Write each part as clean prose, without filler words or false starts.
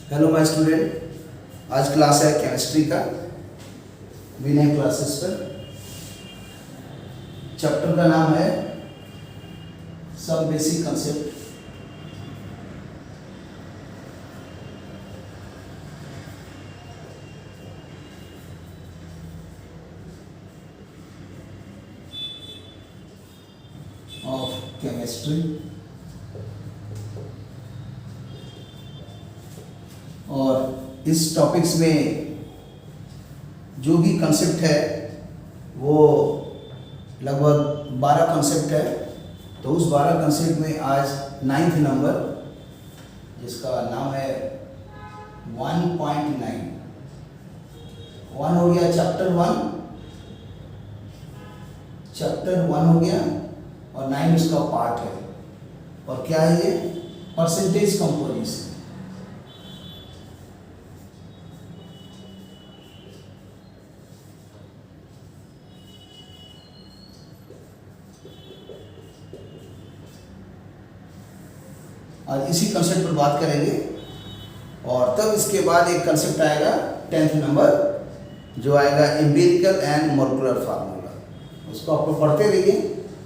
Hello my student, आज class है chemistry का विनय क्लासेस पर। चैप्टर का नाम है some basic concept. Of chemistry और इस टॉपिक्स में जो भी कंसेप्ट है वो लगभग 12 कंसेप्ट है। तो उस 12 कंसेप्ट में आज 9th नंबर जिसका नाम है 1.9 हो गया, चैप्टर 1 हो गया और 9 इसका पार्ट है। और क्या है ये? Percentage composition. आज इसी कंसेप्ट पर बात करेंगे और तब इसके बाद एक कंसेप्ट आएगा 10th नंबर जो आएगा एम्पिरिकल एंड मॉलिक्यूलर फार्मूला। उसको आप पढ़ते रहिए,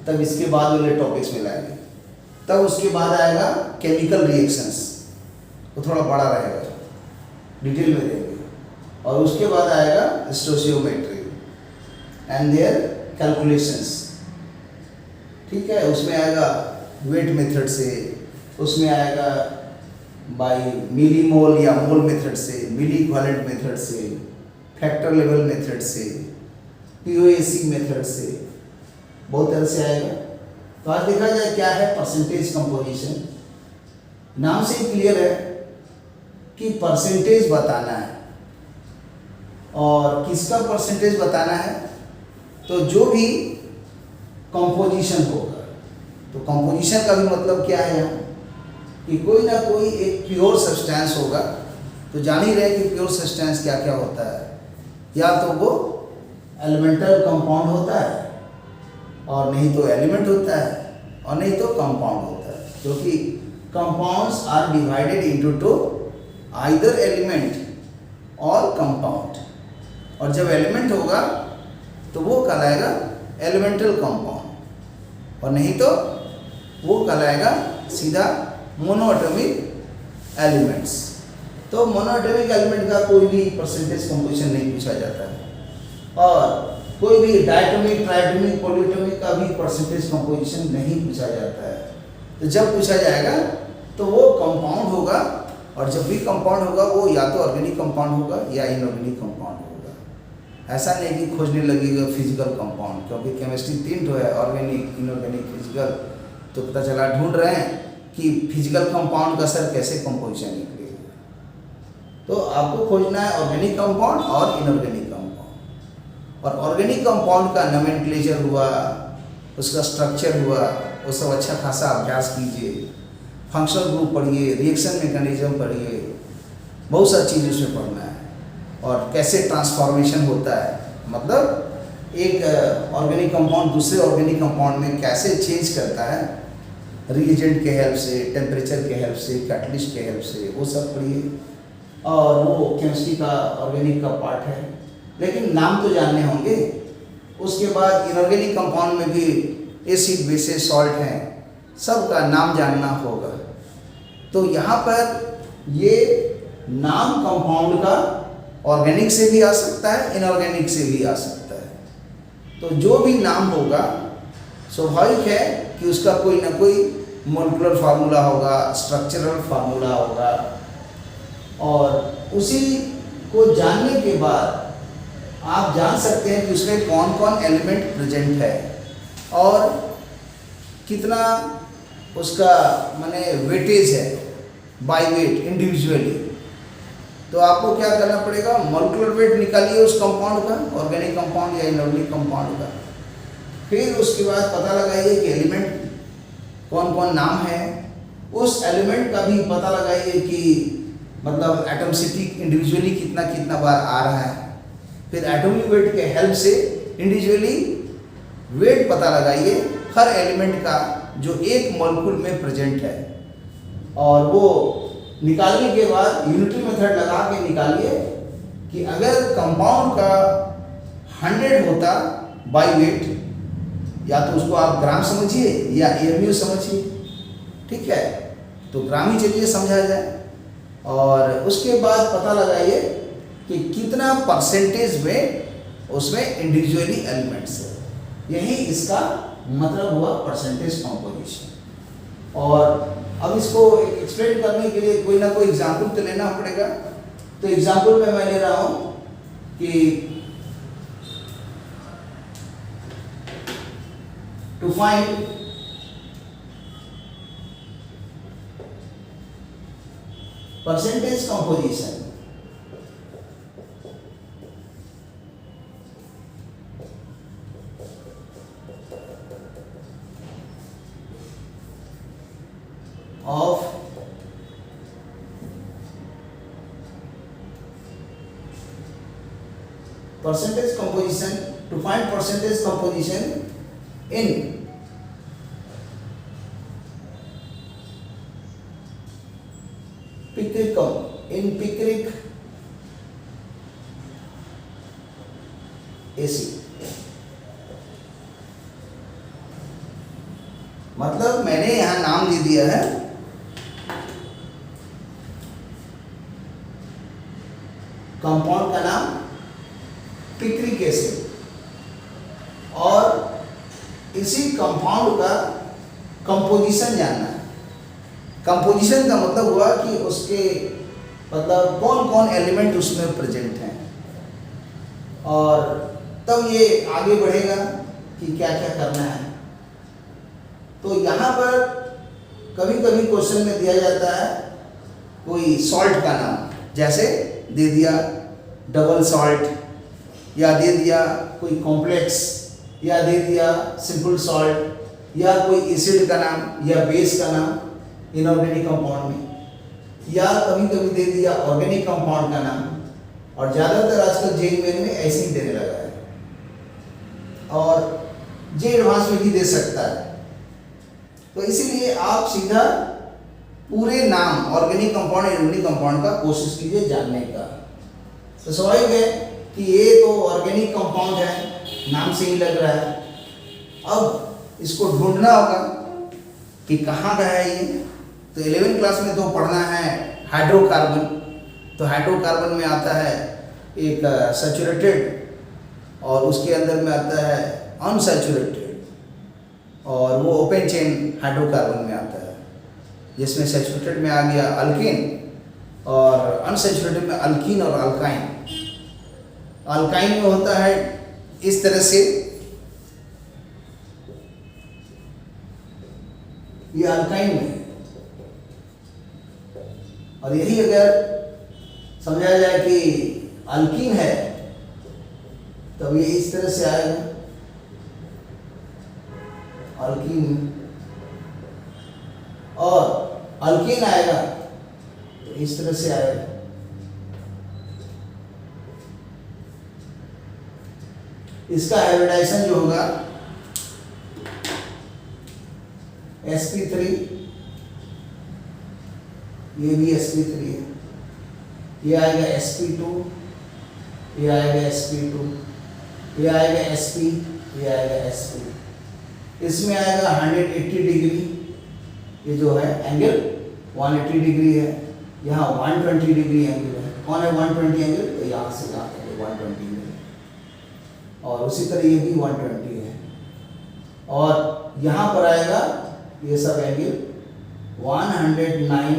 तब इसके बाद वाले टॉपिक्स में लाएंगे। तब उसके बाद आएगा केमिकल रिएक्शंस, वो थोड़ा बड़ा रहेगा, डिटेल में देंगे। और उसके बाद आएगा स्टोशियोमेट्री एंड देयर कैलकुलेशंस। ठीक है, उसमें आएगा वेट मेथड से, उसमें आएगा बाय मिलीमोल या मोल मेथड से, मिली इक्विवेलेंट मेथड से, फैक्टर लेवल मेथड से, पीओएसी मेथड से, बहुत तरह से आएगा। तो आज देखा जाए क्या है परसेंटेज कंपोजिशन। नाम से ही क्लियर है कि परसेंटेज बताना है। और किसका परसेंटेज बताना है? तो जो भी कंपोजिशन होगा। तो कंपोजिशन का भी मतलब क्या है यहाँ कि कोई ना कोई एक प्योर सब्सटेंस होगा। तो जान ही रहे कि प्योर सब्सटेंस क्या क्या होता है। या तो वो एलिमेंटल कंपाउंड होता है, और नहीं तो एलिमेंट होता है, और नहीं तो कंपाउंड होता है। क्योंकि compounds are divided into two, either element और कंपाउंड। और जब एलिमेंट होगा तो वो कहलाएगा एलिमेंटल कंपाउंड, और नहीं तो वो कहलाएगा सीधा मोनोएटॉमिक एलिमेंट्स। तो मोनोएटॉमिक एलिमेंट का कोई भी परसेंटेज कंपोजिशन नहीं पूछा जाता है, और कोई भी डायटोमिक, ट्राइटोमिक, पॉलीएटॉमिक का भी परसेंटेज कंपोजिशन नहीं पूछा जाता है। तो जब पूछा जाएगा तो वो कंपाउंड होगा, और जब भी कंपाउंड होगा वो या तो ऑर्गेनिक कंपाउंड होगा या इनऑर्गेनिक कंपाउंड होगा। ऐसा नहीं कि खोजने लगेगा फिजिकल कंपाउंड, क्योंकि केमिस्ट्री 3 ठो है, ऑर्गेनिक, इनऑर्गेनिक, फिजिकल। तो पता चला ढूंढ रहे हैं कि फिजिकल कंपाउंड का सर कैसे कंपोजिशन निकलेगा। तो आपको खोजना है ऑर्गेनिक कंपाउंड और इनऑर्गेनिक कंपाउंड। और ऑर्गेनिक कंपाउंड का नोमेनक्लेचर हुआ, उसका स्ट्रक्चर हुआ, वो सब अच्छा खासा अभ्यास कीजिए। फंक्शनल ग्रुप पढ़िए, रिएक्शन मैकेनिज्म पढ़िए, बहुत सारी चीज़ उसमें पढ़ना है। और कैसे ट्रांसफॉर्मेशन होता है, मतलब एक ऑर्गेनिक कंपाउंड दूसरे ऑर्गेनिक कंपाउंड में कैसे चेंज करता है, रिएजेंट के हेल्प से, टेम्परेचर के हेल्प से, कैटलिस्ट के हेल्प से, वो सब पढ़िए। और वो केमिस्ट्री का ऑर्गेनिक का पार्ट है, लेकिन नाम तो जानने होंगे। उसके बाद इनऑर्गेनिक कंपाउंड में भी एसिड, बेसिस, सॉल्ट हैं, सब का नाम जानना होगा। तो यहाँ पर ये नाम कंपाउंड का ऑर्गेनिक से भी आ सकता है, इनऑर्गेनिक से भी आ सकता है। तो जो भी नाम होगा स्वाभाविक है कि उसका कोई ना कोई मॉलिक्यूलर फार्मूला होगा, स्ट्रक्चरल फार्मूला होगा। और उसी को जानने के बाद आप जान सकते हैं कि उसमें कौन कौन एलिमेंट प्रेजेंट है और कितना उसका माने वेटेज है बाय वेट इंडिविजुअली। तो आपको क्या करना पड़ेगा? मॉलिक्यूलर वेट निकालिए उस कंपाउंड का, ऑर्गेनिक कंपाउंड या इनऑर्गेनिक कंपाउंड का। फिर उसके बाद पता लगाइए कि एलिमेंट कौन कौन नाम है। उस एलिमेंट का भी पता लगाइए कि मतलब एटॉमिसिटी इंडिविजुअली कितना कितना बार आ रहा है। फिर एटॉमिक वेट के हेल्प से इंडिविजुअली वेट पता लगाइए हर एलिमेंट का जो एक मॉलिक्यूल में प्रेजेंट है। और वो निकालने के बाद यूनिटरी मेथड लगा के निकालिए कि अगर कंपाउंड का 100 होता बाई वेट, या तो उसको आप ग्राम समझिए या एमयू समझिए, ठीक है, तो ग्राम ही चलिए समझा जाए, और उसके बाद पता लगाइए कि कितना परसेंटेज में उसमें इंडिविजुअली एलिमेंट्स है। यही इसका मतलब हुआ परसेंटेज कंपोजिशन। और अब इसको एक्सप्लेन करने के लिए कोई ना कोई एग्जाम्पल तो लेना पड़ेगा। तो एग्जाम्पल में मैं ले रहा हूँ कि to find percentage composition of percentage composition, to find percentage composition in picric acid। मतलब मैंने यहां नाम दे दिया है कंपाउंड का नाम पिक्रिक एसिड, और इसी कंपाउंड का कंपोजिशन जानना है। कंपोजिशन का मतलब हुआ कि उसके मतलब कौन कौन एलिमेंट उसमें प्रेजेंट हैं, और तब ये आगे बढ़ेगा कि क्या क्या करना है। तो यहाँ पर कभी कभी क्वेश्चन में दिया जाता है कोई सॉल्ट का नाम, जैसे दे दिया डबल सॉल्ट, या दे दिया कोई कॉम्प्लेक्स, या दे दिया सिंपल सॉल्ट, या कोई एसिड का नाम या बेस का नाम इनऑर्गेनिक कंपाउंड में, या कभी कभी दे दिया ऑर्गेनिक कंपाउंड का नाम, और ज़्यादातर आजकल जेईई में ऐसे ही देने लगा है, और जे एडवांस में भी दे सकता है। तो इसीलिए आप सीधा पूरे नाम ऑर्गेनिक कंपाउंड इनऑर्गेनिक कंपाउंड का कोशिश कीजिए जानने का। तो स्वाभाविक है कि ये तो ऑर्गेनिक कंपाउंड है, नाम से ही लग रहा है। अब इसको ढूंढना होगा कि कहाँ का है ये। तो 11वीं क्लास में तो पढ़ना है हाइड्रोकार्बन। तो हाइड्रोकार्बन में आता है एक सैचुरेटेड, और उसके अंदर में आता है अनसैचुरेटेड, और वो ओपन चेन हाइड्रोकार्बन में आता है, जिसमें सैचुरेटेड में आ गया अल्केन, और अनसैचुरेटेड में अल्कीन और अल्काइन। अल्काइन में होता है इस तरह से, ये अल्काइन में, और यही अगर समझा जाए कि अल्कीन है तब ये इस तरह से आएगा अल्कीन, और अल्कीन आएगा तो इस तरह से आएगा। इसका हाइब्रिडाइजेशन जो होगा sp3, ये भी sp3 है, ये आएगा sp2, ये आएगा sp2, ये आएगा sp, ये आएगा sp। इसमें आएगा 180 डिग्री, ये जो है एंगल 180 डिग्री है, यहाँ 120 डिग्री एंगल है। कौन है 120 एंगल? तो यहाँ से यहाँ तक 120 एंगल, और उसी तरह ये भी 120 है, और यहाँ पर आएगा ये सब एंगल 109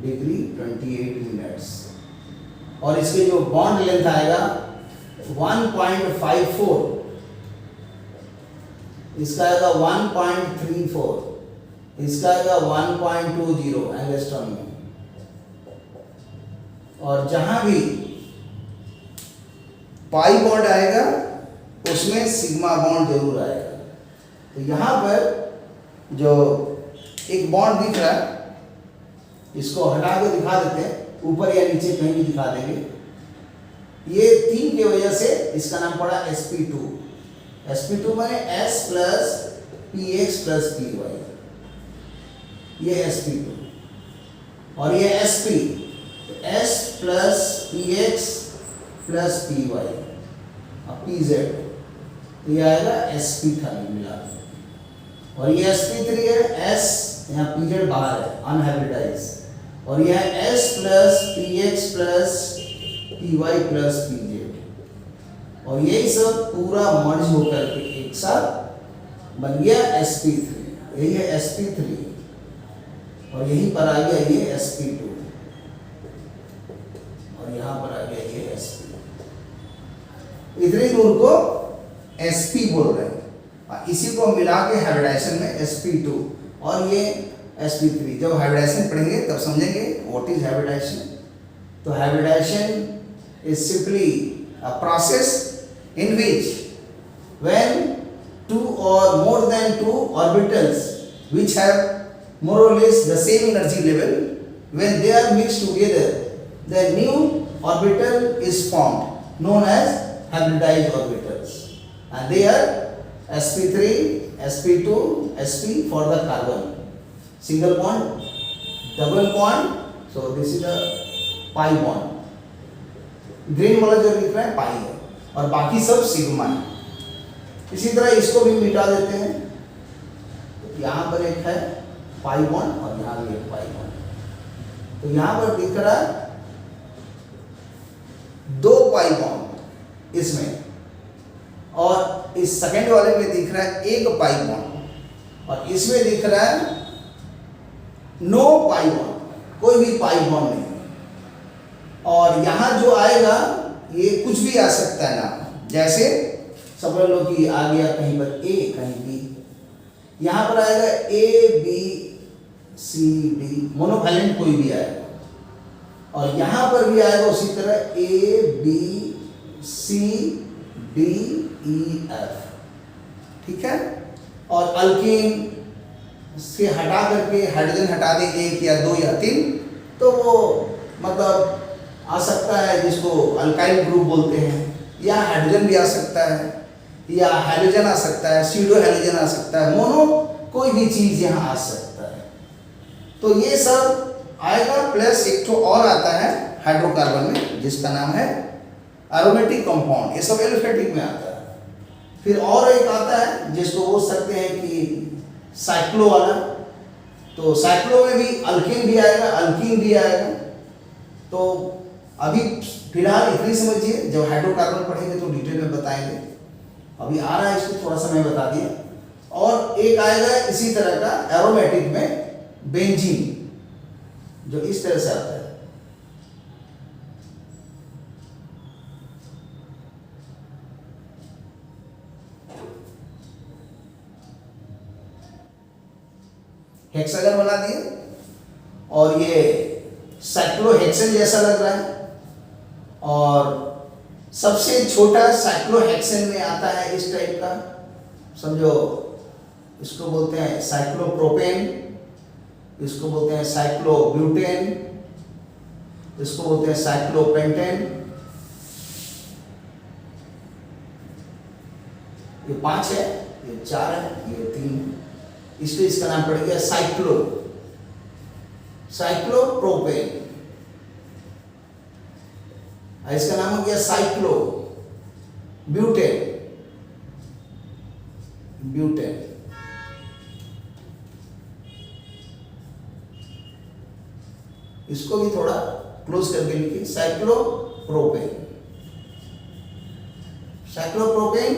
डिग्री 28 मिनट्स, और इसके जो बॉन्ड लेंथ आएगा 1.54, इसका आएगा 1.34, इसका आएगा 1.20 एंगस्ट्रॉम में, और जहां भी पाई बॉन्ड आएगा उसमें सिग्मा बॉन्ड जरूर आएगा। तो यहाँ पर जो एक बॉन्ड दिख रहा है, इसको हटा के दिखा देते हैं, ऊपर या नीचे कहीं भी दिखा देंगे। ये 3 की वजह से इसका नाम पड़ा sp2। sp2 माने s plus px plus py, ये sp2। और ये sp, s plus px plus py और pz, तो ये आएगा sp3 मिला के। और ये sp3 है, s यहाँ pz बाहर है अनहाइब्रिडाइज, और यह है s plus px plus py plus pz, और यही सब पूरा मर्ज होकर के एक साथ बन गया sp3। यही है sp3 और यहीं पर आ गया ये sp2 और यहाँ पर आ गया ये sp। इतनी दूर को sp बोल रहे हैं, इसी को मिला के हाइब्रिडाइजेशन में sp2 और ये sp3। जब हाइब्रिडाइजेशन पढ़ेंगे तब समझेंगे व्हाट इज हाइब्रिडाइजेशन। तो hybridisation is simply a process in which when two or more than two orbitals which have more or less the same energy level, when they are mixed together, the new orbital is formed known as hybridized orbitals, and they are sp3, sp2, sp for the carbon, single bond, double bond, so this is a pi bond, green वाला जो लिख रहा है पाई है और बाकी सब sigma है। इसी तरह इसको भी मिटा देते हैं, यहाँ पर एक है पाई बॉन्ड और यहाँ भी एक पाई बॉन्ड, तो यहाँ पर दिख रहा है 2 पाई बॉन्ड इसमें, और इस सेकंड वाले में दिख रहा है 1 पाई बॉन्ड, और इसमें दिख रहा है नो पाई बॉन्ड, कोई भी पाई बॉन्ड नहीं। और यहाँ जो आएगा ये कुछ भी आ सकता है ना, जैसे समझ लो कि आ गया कहीं पर A कहीं B, यहाँ पर आएगा A B C D, monovalent कोई भी आएगा, और यहाँ पर भी आएगा उसी तरह A B C D E F, ठीक है। और अल्कीन से हटा करके हाइड्रोजन हटा दे 1 या 2 या 3, तो वो मतलब आ सकता है जिसको अल्काइल ग्रुप बोलते हैं, या हाइड्रोजन भी आ सकता है, या हैलोजन आ सकता है, सीडो हैलोजन आ सकता है, मोनो कोई भी चीज यहाँ आ सकता है। तो ये सब आएगा, प्लस एक तो और आता है हाइड्रोकार्बन में जिसका नाम है एरोमेटिक कंपाउंड, ये सब एलिफेटिक में आता है। फिर और एक आता है जिसको बोल सकते हैं कि साइक्लो वाला, तो साइक्लो में भी अल्कीन भी आएगा, अल्कीन भी आएगा। तो अभी फिलहाल इतनी समझिए, जब हाइड्रोकार्बन पढ़ेंगे तो डिटेल में बताएंगे, अभी आ रहा है इसको थोड़ा सा मैं बता दिया। और एक आएगा इसी तरह का एरोमेटिक में बेंजीन, जो इस तरह से आता है, हेक्सागन बना दिए, और ये साइक्लोहेक्सेन जैसा लग रहा है, और सबसे छोटा साइक्लोहेक्सेन में आता है इस टाइप का, समझो इसको बोलते हैं साइक्लोप्रोपेन, इसको बोलते हैं साइक्लोब्यूटेन, इसको बोलते हैं साइक्लोपेंटेन। ये 5 है, ये 4 है, ये 3 है, इसलिए इसका नाम पड़ गया साइक्लोप्रोपेन। इसका नाम हो गया ब्यूटेन। इसको भी थोड़ा क्लोज करके लिखिए, cyclopropane, cyclobutane,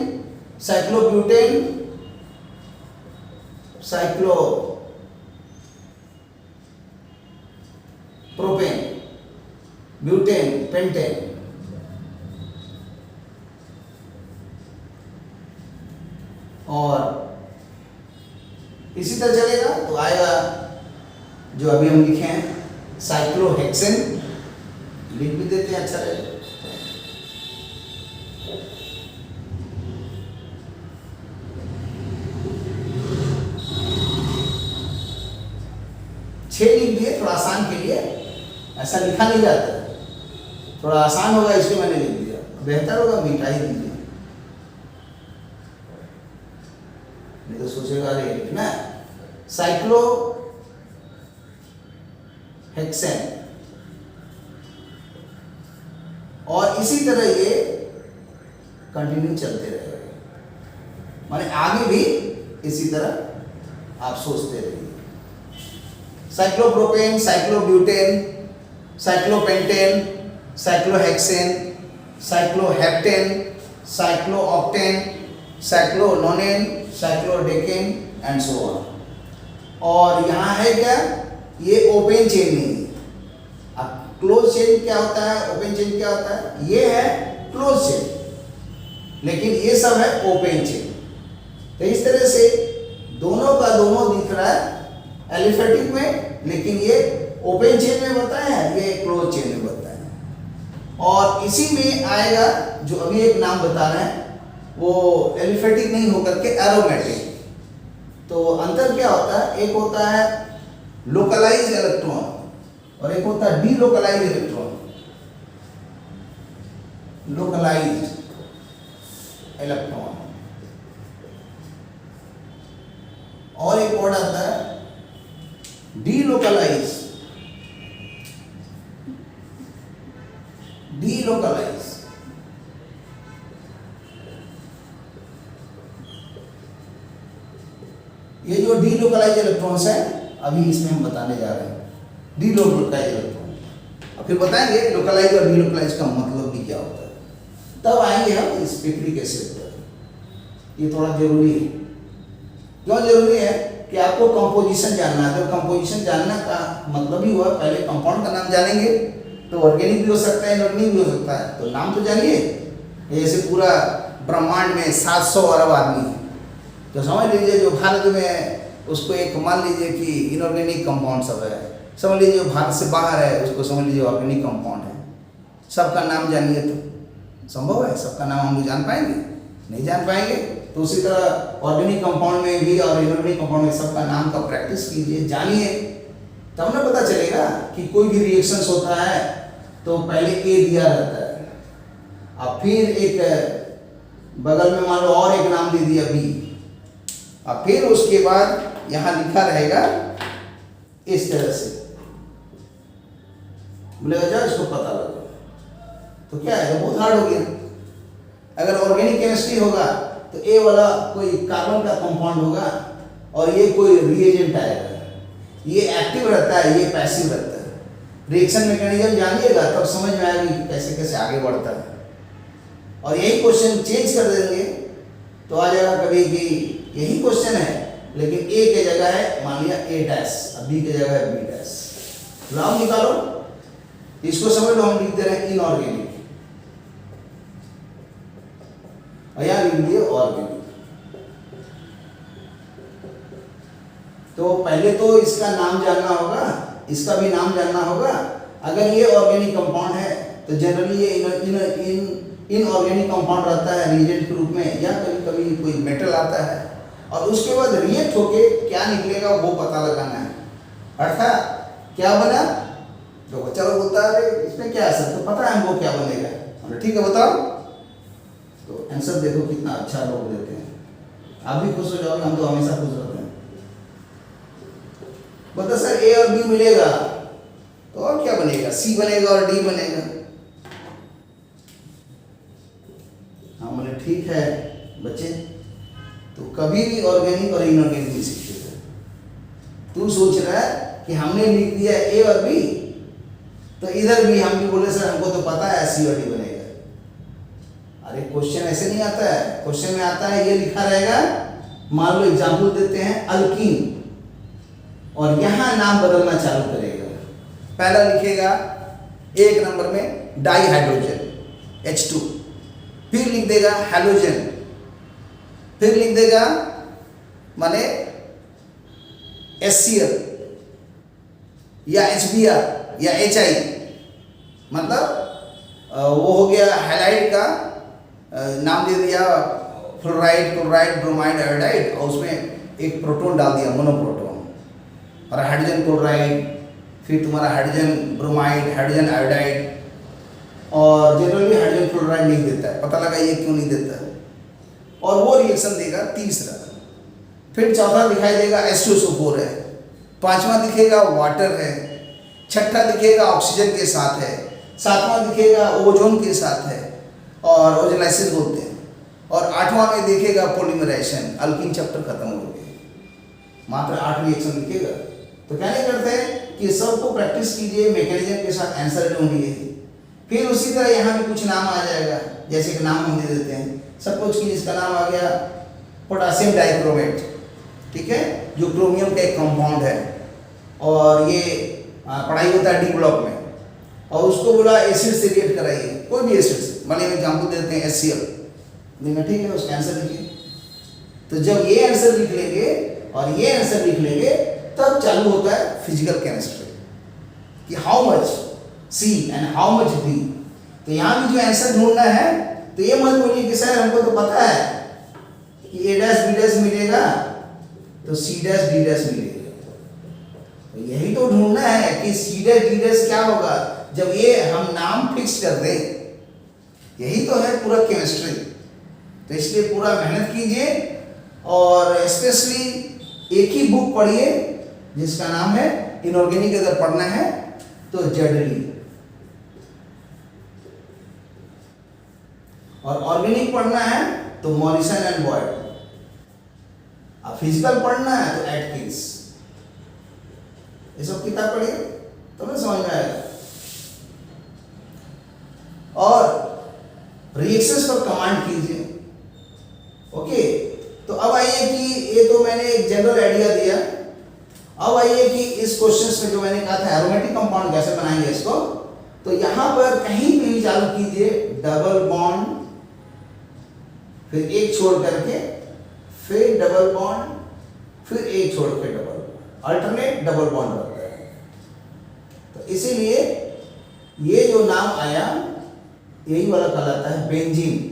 cyclopropane, butane, pentane. और इसी तरह चलेगा तो आएगा जो अभी हम लिखे हैं साइक्लोहेक्सेन, लिख भी देते हैं, अच्छा रहेगा। छह लिख दिए थोड़ा आसान के लिए, ऐसा लिखा नहीं जाता, थोड़ा आसान होगा इसलिए मैंने लिख दिया, बेहतर होगा मिटा ही दीजिए, नहीं तो सोचेगा अरे लिखना है। हेक्सेन। और इसी तरह ये कंटिन्यू चलते रहेगा, माने आगे भी इसी तरह आप सोचते रहिए। Cyclopropane, cyclobutane, cyclopentane, cyclohexane, cycloheptane, cyclooctane, cyclononane, cyclodecane and so on. और यहाँ है क्या, ये ओपन चेन नहीं है। अब क्लोज चेन क्या होता है, ओपन चेन क्या होता है, ये है क्लोज चेन, लेकिन ये सब है ओपन चेन। तो इस तरह से दोनों का दोनों दिख रहा है एलिफेटिक में, लेकिन ये ओपन चेन में बताया है, ये क्लोज चेन में बताया है। और इसी में आएगा जो अभी एक नाम बता रहे हैं, वो एलिफेटिक नहीं होकर के एरोमेटिक। तो अंतर क्या होता है, एक होता है लोकलाइज इलेक्ट्रॉन और एक होता है डीलोकलाइज इलेक्ट्रॉन। लोकलाइज इलेक्ट्रॉन और एक वर्ड आता है डीलोकलाइज। डीलोकलाइज ये जो डीलोकलाइज इलेक्ट्रॉन्स है अभी इसमें हम बताने जा रहे हैं, डीलोकलाइज इलेक्ट्रॉन। और फिर बताएंगे लोकलाइज और डीलोकलाइज का मतलब भी क्या होता है, तब आएंगे हम इस पेपरी कैसे होता है। ये थोड़ा जरूरी है। क्यों जरूरी है कि आपको कंपोजिशन जानना है। तो कंपोजिशन जानना का मतलब ही हुआ, पहले कंपाउंड का नाम जानेंगे तो ऑर्गेनिक भी हो सकता है, इनऑर्गेनिक भी हो सकता है, तो नाम तो जानिए। जैसे पूरा ब्रह्मांड में 700 अरब आदमी है, तो समझ लीजिए जो भारत में उसको एक मान लीजिए कि इनऑर्गेनिक कंपाउंड सब है, समझ लीजिए जो भारत से बाहर है उसको समझ लीजिए ऑर्गेनिक कंपाउंड है। सबका नाम जानिए तो संभव है, सबका नाम हम लोग जान पाएंगे, नहीं जान पाएंगे। तो उसी तरह ऑर्गेनिक कंपाउंड में भी और इनऑर्गेनिक कंपाउंड में सबका नाम का प्रैक्टिस कीजिए, जानिए, तब ना पता चलेगा कि कोई भी रिएक्शंस होता है तो पहले ए दिया रहता है, अब फिर एक बगल में मान लो और एक नाम दे दिया बी, और फिर उसके बाद यहाँ लिखा रहेगा इस तरह से, बोलेगा जा इसको पता लगा। तो क्या है, बहुत हार्ड हो गया। अगर ऑर्गेनिक केमिस्ट्री होगा तो ए वाला कोई कार्बन का कंपाउंड होगा और ये कोई रिएजेंट आएगा, ये एक्टिव रहता है, ये पैसिव रहता है। रिएक्शन मैकेनिज्म जानिएगा तब समझ में आएगा कि कैसे कैसे आगे बढ़ता है। और यही क्वेश्चन चेंज कर देंगे तो आ जाएगा कभी कि यही क्वेश्चन है लेकिन ए के जगह है मान लिया ए डैश, बी के जगह है बी डैश। नाम निकालो, इसको समझ लो, हम लिख दे रहे हैं इनऑर्गेनिक और यहाँ लिख दिए ऑर्गेनिक। तो पहले तो इसका नाम जानना होगा, इसका भी नाम जानना होगा। अगर ये ऑर्गेनिक कंपाउंड है तो जनरली ये इनऑर्गेनिक कंपाउंड रहता है रिएजेंट के रूप में, या कभी कभी कोई मेटल आता है और उसके बाद रिएक्ट होके क्या निकलेगा वो पता लगाना है। अर्थात क्या बना, तो बच्चा लोग बोलता है इसमें क्या है सर, तो पता है हमको क्या बनेगा, हमने ठीक है बताओ। तो आंसर देखो कितना अच्छा लोग देते हैं, आप भी खुश हो जाओगे, हम तो हमेशा खुश रहते हैं। बता सर ए और बी मिलेगा तो और क्या बनेगा, सी बनेगा और डी बनेगा। हाँ बोले ठीक है बच्चे, तो कभी भी ऑर्गेनिक और इनऑर्गेनिक नहीं सीखते थे। तू सोच रहा है कि हमने लिख दिया ए और बी, तो इधर भी हम भी बोले सर हमको तो पता है सी और डी बनेगा। अरे क्वेश्चन ऐसे नहीं आता है, क्वेश्चन में आता है ये लिखा रहेगा, मान लो एग्जाम्पल देते हैं अल्कीन, और यहां नाम बदलना चालू करेगा। पहला लिखेगा एक नंबर में डाई हाइड्रोजन H2, फिर लिख देगा हैलोजन, फिर लिख देगा माने HCl या HBr या HI, मतलब वो हो गया हैलाइड का नाम दे दिया, फ्लोराइड, क्लोराइड, ब्रोमाइड, आयोडाइड, और उसमें एक प्रोटॉन डाल दिया मोनोप्रोटॉन, और हाइड्रोजन क्लोराइड, फिर तुम्हारा हाइड्रोजन ब्रोमाइड, हाइड्रोजन आयोडाइड, और जनरली हाइड्रोजन फ्लोराइड नहीं देता है, पता लगा ये क्यों नहीं देता है, और वो रिएक्शन देगा तीसरा। फिर चौथा दिखाई देगा H2SO4 है, पांचवा दिखेगा वाटर है, छठा दिखेगा ऑक्सीजन के साथ है, सातवां दिखेगा ओजोन के साथ है और ओजोनाइसिस बोलते हैं, और आठवां में दिखेगा पॉलीमराइजेशन, अल्कीन चैप्टर खत्म हो गए, मात्र 8 रिएक्शन दिखेगा। तो कहने करते हैं कि सबको प्रैक्टिस कीजिए, मैकेनिज्म के साथ आंसर ढूंढिए। फिर उसी तरह यहाँ भी कुछ नाम आ जाएगा, जैसे कि नाम हम दे देते हैं, सपोज कि इसका नाम आ गया पोटासियम डाइक्रोमेट, ठीक है, जो क्रोमियम का एक कंपाउंड है, और ये पढ़ाई होता है डी ब्लॉक में, और उसको बोला एसिड से रिएक्ट कराइए, कोई भी एसिड से, मान लीजिए एग्जाम्पल देते हैं HCl, ठीक है, उसका आंसर लिखिए। तो जब ये आंसर लिख लेंगे और ये आंसर लिख लेंगे, तब चालू होता है फिजिकल केमिस्ट्री कि how much C and how much B। तो यहाँ भी जो आंसर ढूंढना है, तो ये मत बोलिए कि सर हमको तो पता है कि A डैश B डैश मिलेगा तो C डैश D डैश मिलेगा। तो यही तो ढूंढना है कि C डैश D डैश क्या होगा जब ये हम नाम फिक्स कर दें। यही तो है पूरा केमिस्ट्री। तो इसलिए पूरा मेहनत कीजिए, और स्पेशली एक ही बुक पढ़िए जिसका नाम है इनऑर्गेनिक। अगर पढ़ना है तो जेडली, और ऑर्गेनिक पढ़ना है तो मॉरिसन एंड बॉयड, और फिजिकल पढ़ना है तो एटकिंस। ये सब किताब पढ़िए तो मैं समझ में आएगा। और रिएक्शंस पर कमांड कीजिए। ओके, तो अब आइए कि ये तो मैंने एक जनरल आइडिया दिया। अब आइए कि इस क्वेश्चन में जो मैंने कहा था एरोमेटिक कंपाउंड कैसे बनाएंगे इसको, तो यहां पर कहीं भी चालू कीजिए डबल बॉन्ड, फिर एक छोड़ करके, फिर डबल बॉन्ड, फिर एक छोड़ के double bond, alternate double bond रहता है। तो इसीलिए ये जो नाम आया यही वाला कहलाता है बेंजीन।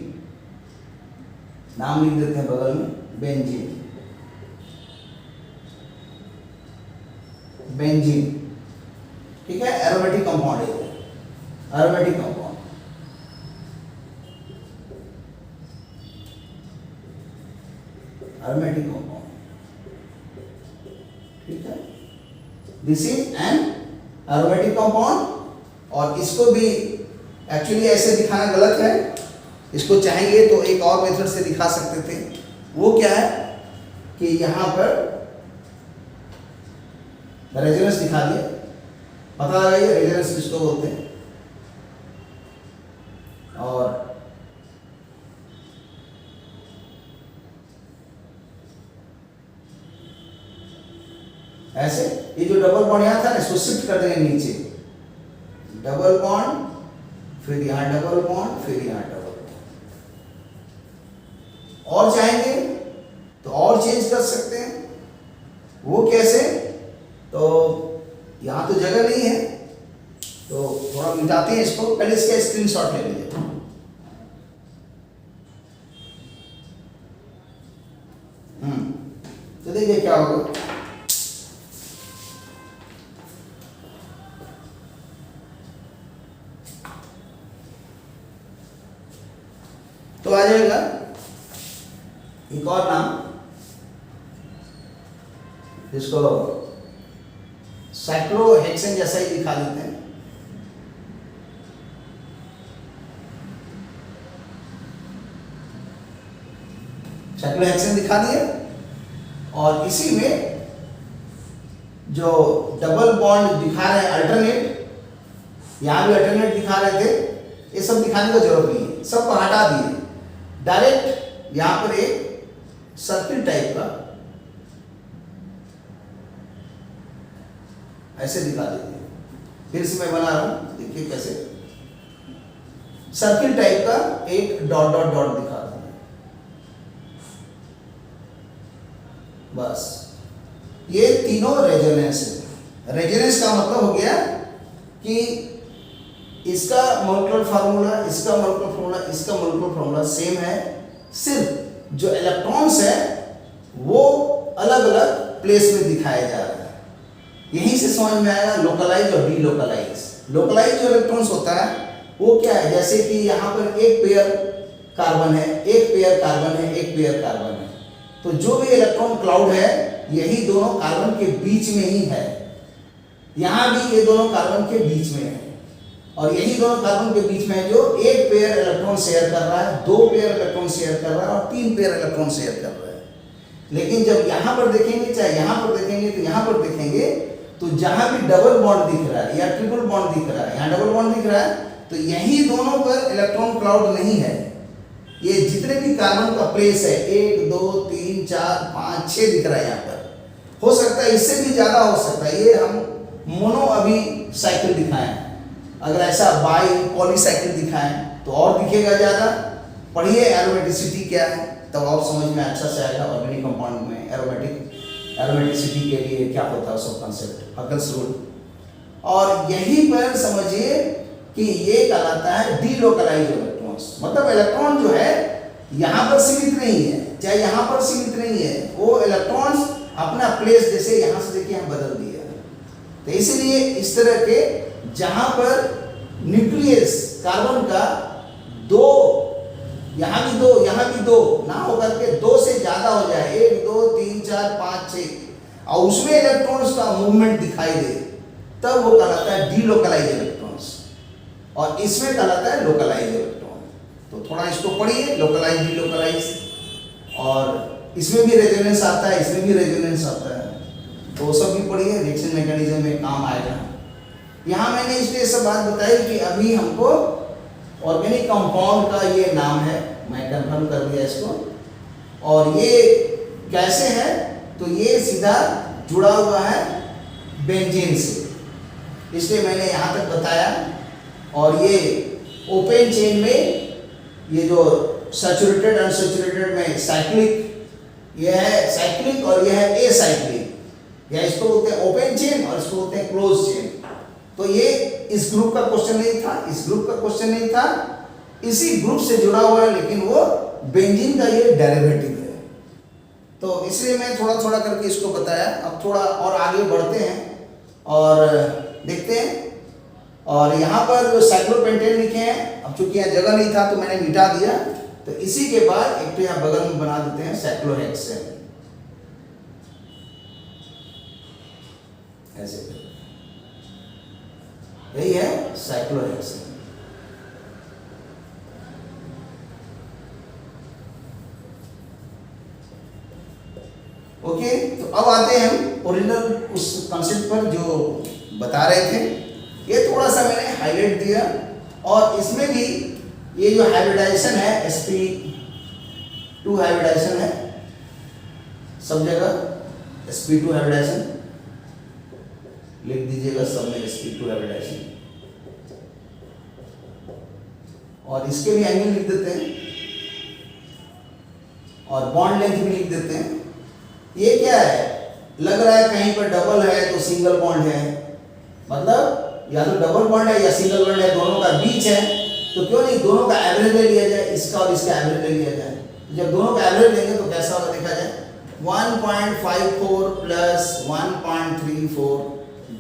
नाम लिख देते हैं बगल में, बेंजीन। बेंजीन, ठीक है, एरोमेटिक कंपाउंड है, एरोमेटिक कंपाउंड। एरोमेटिक कंपाउंड, ठीक है, this is an aromatic compound. और इसको भी एक्चुअली ऐसे दिखाना गलत है, इसको चाहेंगे तो एक और मेथड से दिखा सकते थे। वो क्या है कि यहाँ पर रेजोनेंस दिखा दिया, पता लगाइए रेजोनेंस किसको बोलते हैं। और ऐसे ये जो डबल बॉन्ड यहाँ था ना, इसको शिफ्ट कर देंगे नीचे, डबल बॉन्ड, फिर यहाँ डबल बॉन्ड, फिर यहाँ डबल बॉन्ड। और चाहेंगे तो और चेंज कर सकते हैं। वो कैसे, तो यहाँ तो जगह नहीं है, तो थोड़ा मिटाते हैं इसको। पहले इसका स्क्रीनशॉट ले लीजिए। तो देखिए क्या होगा। तो आ जाएगा एक और नाम, जिसको साइक्लोहेक्सेन जैसा ही दिखा देते हैं। साइक्लोहेक्सेन दिखा दिया, और इसी में जो डबल बॉन्ड दिखा रहे हैं अल्टरनेट, यहां भी अल्टरनेट दिखा रहे थे, ये सब दिखाने का जरूरत नहीं है, सबको हटा दिए। डायरेक्ट यहां पर एक सर्किल टाइप का ऐसे दिखा देते हैं। फिर से मैं बना रहा हूं, देखिए कैसे सर्किल टाइप का एक डॉट डॉट डॉट दिखा दूंगा। बस ये तीनों रेजोनेंस है। रेजोनेंस का मतलब हो गया कि इसका मॉलिक्यूलर फार्मूला, इसका मॉलिक्यूलर फार्मूला, इसका मॉलिक्यूलर फार्मूला सेम है, सिर्फ जो इलेक्ट्रॉन्स है वो अलग अलग प्लेस में दिखाए जा रहे हैं। यहीं से समझ में आएगा लोकलाइज और डीलोकलाइज। लोकलाइज जो इलेक्ट्रॉन्स होता है वो क्या है, जैसे कि यहाँ पर एक पेयर कार्बन है, एक पेयर कार्बन है, एक पेयर कार्बन है, तो जो भी इलेक्ट्रॉन क्लाउड है यही दोनों कार्बन के बीच में ही है। यहाँ भी ये दोनों कार्बन के बीच में है, और यही दोनों कार्बन के बीच में है जो एक पेयर इलेक्ट्रॉन शेयर कर रहा है, दो पेयर इलेक्ट्रॉन शेयर कर रहा है और तीन पेयर इलेक्ट्रॉन शेयर कर रहा है। लेकिन जब यहाँ पर देखेंगे, चाहे यहाँ पर देखेंगे, तो यहाँ पर देखेंगे तो जहाँ भी डबल बॉन्ड दिख रहा है या ट्रिपल बॉन्ड दिख रहा है, यहाँ डबल बॉन्ड दिख रहा है, तो यही दोनों पर इलेक्ट्रॉन क्लाउड नहीं है। ये जितने भी कार्बन का प्लेस है 1 2 3 4 5 6 दिख रहा है यहाँ पर, हो सकता है इससे भी ज्यादा हो सकता है। ये हम मोनो अभी साइकिल दिखाएं, अगर ऐसा बाई पॉलीसाइकिल दिखाएं तो और दिखेगा ज्यादा। पढ़िए एरोमेटिसिटी क्या है, तब और समझ में अच्छा से आएगा। ऑर्गेनिक कंपाउंड में एरोमेटिसिटी के लिए क्या होता है सब कॉन्सेप्ट, हकल्स रूल। और यहीं पर समझिए कि ये कहलाता है डीलोकलाइज इलेक्ट्रॉन्स, मतलब इलेक्ट्रॉन जो है यहाँ पर सीमित नहीं है, चाहे यहाँ पर सीमित नहीं है, वो इलेक्ट्रॉन्स अपना प्लेस जैसे यहाँ से देखिए हम बदल दिया। तो इसलिए इस तरह के जहाँ पर न्यूक्लियस कार्बन का दो, यहाँ भी दो ना होकर के दो से ज्यादा हो जाए, 1 2 3 4 5 6, और उसमें इलेक्ट्रॉन्स का मूवमेंट दिखाई दे, तब वो कहलाता है डीलोकलाइज इलेक्ट्रॉन्स, और इसमें कहलाता है लोकलाइज इलेक्ट्रॉन। तो थोड़ा इसको पढ़िए, लोकलाइज डीलोकलाइज, और इसमें भी रेजोनेंस आता है, इसमें भी रेजोनेंस आता है, तो वो सब भी पढ़िए, रिएक्शन मैकेनिज्म में काम आएगा। यहाँ मैंने इसलिए सब बात बताई कि अभी हमको ऑर्गेनिक कंपाउंड का ये नाम है, मैं कंफर्म कर दिया इसको। और ये कैसे है, तो ये सीधा जुड़ा हुआ है बेंजीन से, इसलिए मैंने यहाँ तक बताया। और ये ओपन चेन में ये जो सैचुरेटेड अनसैचुरेटेड में साइक्लिक, ये है साइक्लिक और ये है एसाइक्लिक, या इसको बोलते हैं ओपन चेन और इसको बोलते हैं क्लोज चेन। तो ये इस ग्रुप का क्वेश्चन नहीं था, इस ग्रुप का क्वेश्चन नहीं था, इसी ग्रुप से जुड़ा हुआ है, लेकिन वो बेंजीन का ये डेरिवेटिव है। तो इसलिए मैं थोड़ा थोड़ा करके इसको बताया। अब थोड़ा और आगे बढ़ते हैं और देखते हैं। और यहाँ पर जो साइक्लोपेंटेन लिखे हैं, अब चूंकि यहाँ जगह नहीं था तो मैंने मिटा दिया, तो इसी के बाद एक तो यहाँ बगल में बना देते हैं साइक्लोहेक्सेन, ऐसे यही है साइक्लोहेक्सेन। ओके, तो अब आते हैं हम ओरिजिनल उस कॉन्सेप्ट पर जो बता रहे थे। ये थोड़ा सा मैंने हाईलाइट दिया, और इसमें भी ये जो हाइब्रिडाइजेशन है, sp2 हाइब्रिडाइजेशन है सब जगह, sp2 हाइब्रिडाइजेशन लिख दीजिएगा सब में, sp2 हाइब्रिडाइजेशन। और इसके भी एंगल लिख देते हैं, और बॉन्ड लेंथ भी लिख देते हैं। ये क्या है, लग रहा है कहीं पर डबल है तो सिंगल बॉन्ड है, मतलब या तो डबल बॉन्ड है या सिंगल बॉन्ड है, दोनों का बीच है, तो क्यों नहीं दोनों का एवरेज ले लिया जाए, इसका और इसका एवरेज ले लिया जाए। जब दोनों का एवरेज लेंगे तो कैसा होगा देखा जाए, 1.54 प्लस 1.34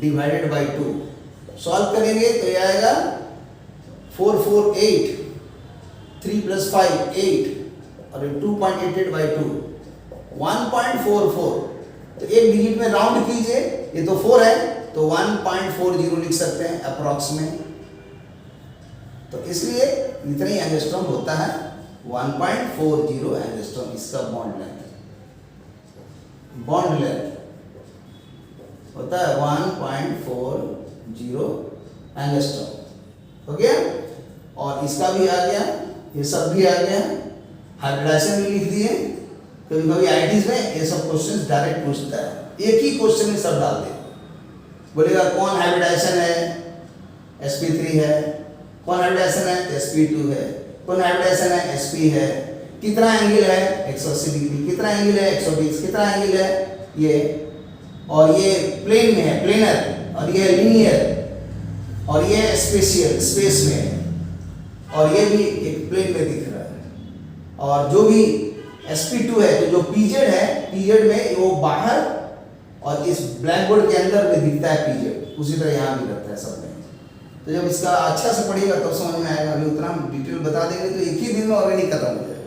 डिवाइडेड बाई 2, सॉल्व करेंगे तो ये आएगा 448, 3 प्लस 5 8, और 2.88 बाई 2 1.44। तो एक डिजिट में राउंड कीजिए, ये तो 4 है तो 1.40 लिख सकते हैं अप्रॉक्सीमेट। तो इसलिए इतना ही एंगस्ट्रॉम होता है, 1.40 एंगस्ट्रॉम इसका बॉन्ड लेंथ होता है 1.40 एंगस्ट्रॉम। हो गया, और इसका भी आ गया, ये सब भी आ गया, हाइब्रिडाइजेशन भी लिख दिए। कभी कभी आईटीज में ये सब क्वेश्चन डायरेक्ट पूछता है, एक ही क्वेश्चन में सब डाल दे, बोलेगा कौन हाइब्रिडाइजेशन है, sp3 है, कौन हाइब्रिडाइजेशन है sp2 है, कौन हाइब्रिडाइजेशन है sp है, कितना एंगल है 180 डिग्री, कितना एंगल है 120, कितना एंगल है ये, और ये प्लेन में है प्लेनर, और ये लीनियर, और ये स्पेशियल स्पेस में है, और ये भी एक प्लेन में दिख रहा है। और जो भी sp2 है, तो जो pz है, pz में वो बाहर और इस ब्लैक बोर्ड के अंदर में दिखता है pz, उसी तरह यहाँ भी लगता है सब में। तो जब इसका अच्छा से पढ़िएगा तो समझ में आएगा, अभी उतना डिटेल बता देंगे तो एक ही दिन में ऑर्गेनिक खत्म हो जाएगा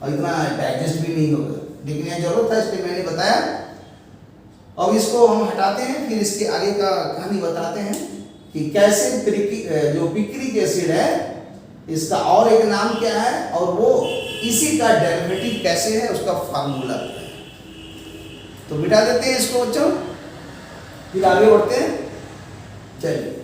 और इतना डाइजेस्ट भी नहीं होगा, लेकिन यह जरूरत था इसलिए मैंने बताया। अब इसको हम हटाते हैं, फिर इसके आगे का कहानी बताते हैं कि कैसे जो पिक्रिक एसिड है इसका और एक नाम क्या है और वो इसी का डेरिवेटिव कैसे है, उसका फार्मूला क्या है। तो मिटा देते हैं इसको बच्चों, फिर आगे बढ़ते हैं। चलिए,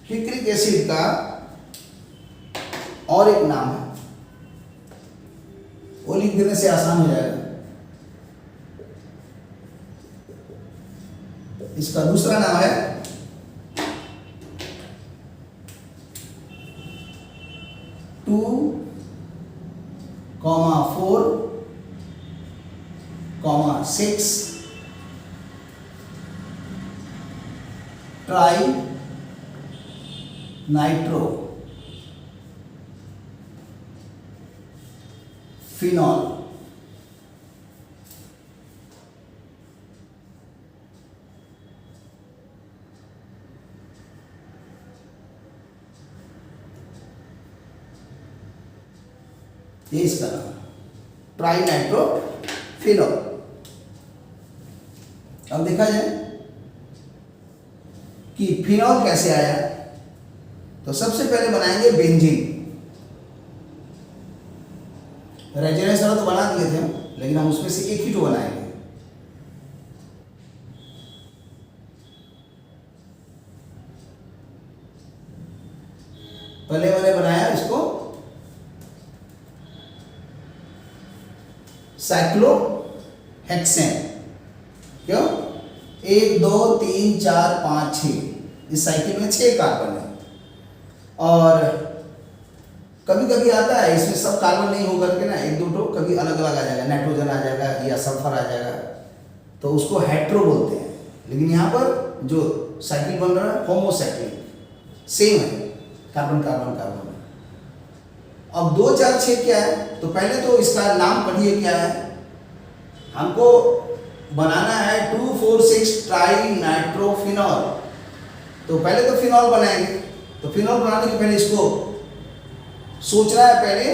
पिक्रिक एसिड का और एक नाम है, वो लिख देने से आसान हो जाएगा। इसका दूसरा नाम है 2,4,6 ट्राई नाइट्रो फिनॉल। ये इसका नाम ट्राई नाइट्रो फिनॉल। अब देखा जाए कि फिनॉल कैसे आया, तो सबसे पहले बनाएंगे बेंजीन। रेजोनेंस वाला तो बना दिए थे हम, लेकिन हम उसमें से एक ही तो बनाएंगे। पहले मैंने बनाया इसको साइक्लोहेक्सेन। क्यों? 1 2 3 4 5 6, इस साइकिल में 6 कार्बन है। और कभी कभी आता है इसमें सब कार्बन नहीं होकर के ना, एक दो तो कभी अलग अलग आ जाएगा, नाइट्रोजन आ जाएगा या सल्फर आ जाएगा, तो उसको हेट्रो बोलते हैं। लेकिन यहाँ पर जो साइकिल बन रहा है होमोसाइक्लिक, सेम है, कार्बन कार्बन कार्बन। अब 2 4 6 क्या है, तो पहले तो इसका नाम पढ़िए क्या है। हमको बनाना है 2 4 6 ट्राई नाइट्रोफिनॉल। तो पहले तो फिनॉल बनाएंगे, तो फिनॉल बनाने के पहले इसको सोचना है, पहले